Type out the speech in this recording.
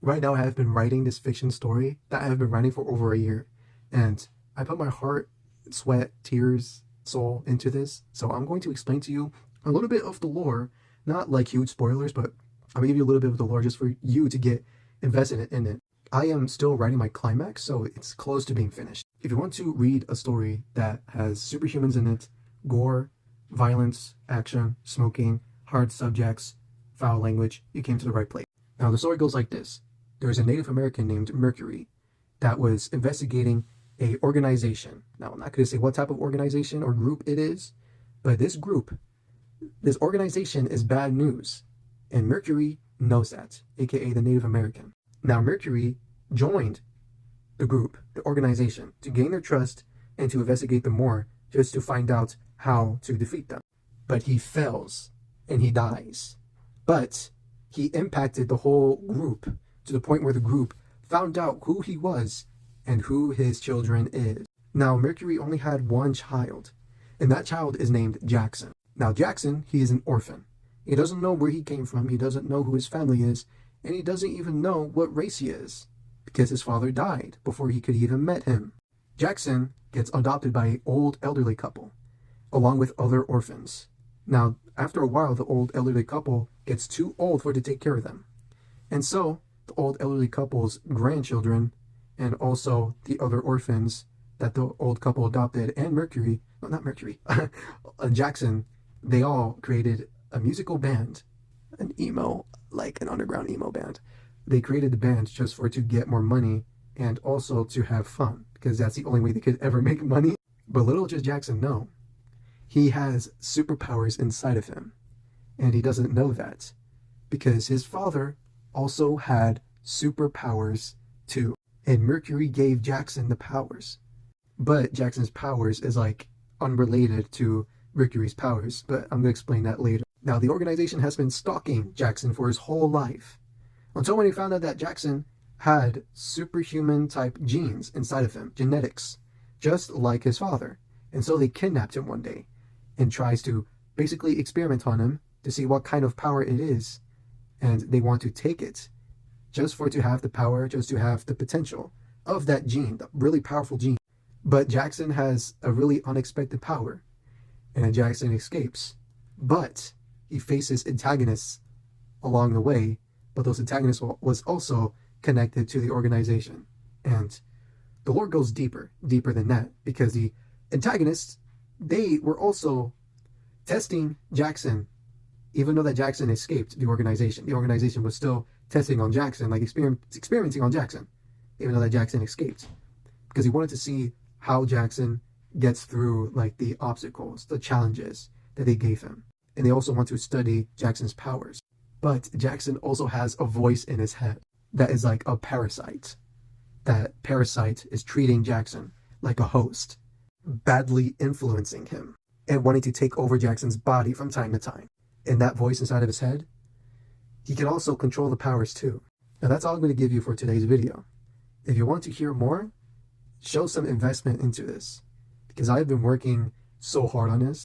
Right now, I have been writing this fiction story that I have been writing for over a year. And I put my heart, sweat, tears, soul into this. So I'm going to explain to you a little bit of the lore, not like huge spoilers, but I'm going to give you a little bit of the lore just for you to get invested in it. I am still writing my climax, so it's close to being finished. If you want to read a story that has superhumans in it, gore, violence, action, smoking, hard subjects, foul language, you came to the right place. Now, the story goes like this. There's a Native American named Mercury that was investigating a organization. Now, I'm not going to say what type of organization or group it is, but this organization is bad news. And Mercury knows that, aka the Native American. Now, Mercury joined the group, the organization, to gain their trust and to investigate them more, just to find out how to defeat them. But he fails and he dies. But he impacted the whole group to the point where the group found out who he was and who his children is. Now, Mercury only had one child, and that child is named Jackson. Now, Jackson, he is an orphan. He doesn't know where he came from, he doesn't know who his family is, and he doesn't even know what race he is, because his father died before he could even met him. Jackson gets adopted by an old elderly couple, along with other orphans. Now, after a while, the old elderly couple gets too old for it to take care of them. And so, the old elderly couple's grandchildren, and also the other orphans that the old couple adopted, and Mercury, no, not Mercury, Jackson, they all created a musical band, an emo, like an underground emo band. They created the band just for it to get more money and also to have fun, because that's the only way they could ever make money. But little does Jackson know, he has superpowers inside of him, and he doesn't know that, because his father also had superpowers too. And Mercury gave Jackson the powers. But Jackson's powers is like unrelated to Mercury's powers, but I'm going to explain that later. Now, the organization has been stalking Jackson for his whole life, until when he found out that Jackson had superhuman type genes inside of him, genetics, just like his father. And so they kidnapped him one day and tries to basically experiment on him to see what kind of power it is. And they want to take it just for it to have the power, just to have the potential of that gene, the really powerful gene. But Jackson has a really unexpected power, and Jackson escapes. But he faces antagonists along the way, but those antagonists was also connected to the organization. And the lore goes deeper than that, because the antagonists, they were also testing Jackson. Even though that Jackson escaped the organization was still testing on Jackson, like experimenting on Jackson, even though that Jackson escaped, because he wanted to see how Jackson gets through like the obstacles, the challenges that they gave him. And they also want to study Jackson's powers. But Jackson also has a voice in his head that is like a parasite. That parasite is treating Jackson like a host, badly influencing him and wanting to take over Jackson's body from time to time. And that voice inside of his head, he can also control the powers too. Now, that's all I'm going to give you for today's video. If you want to hear more, show some investment into this, because I've been working so hard on this.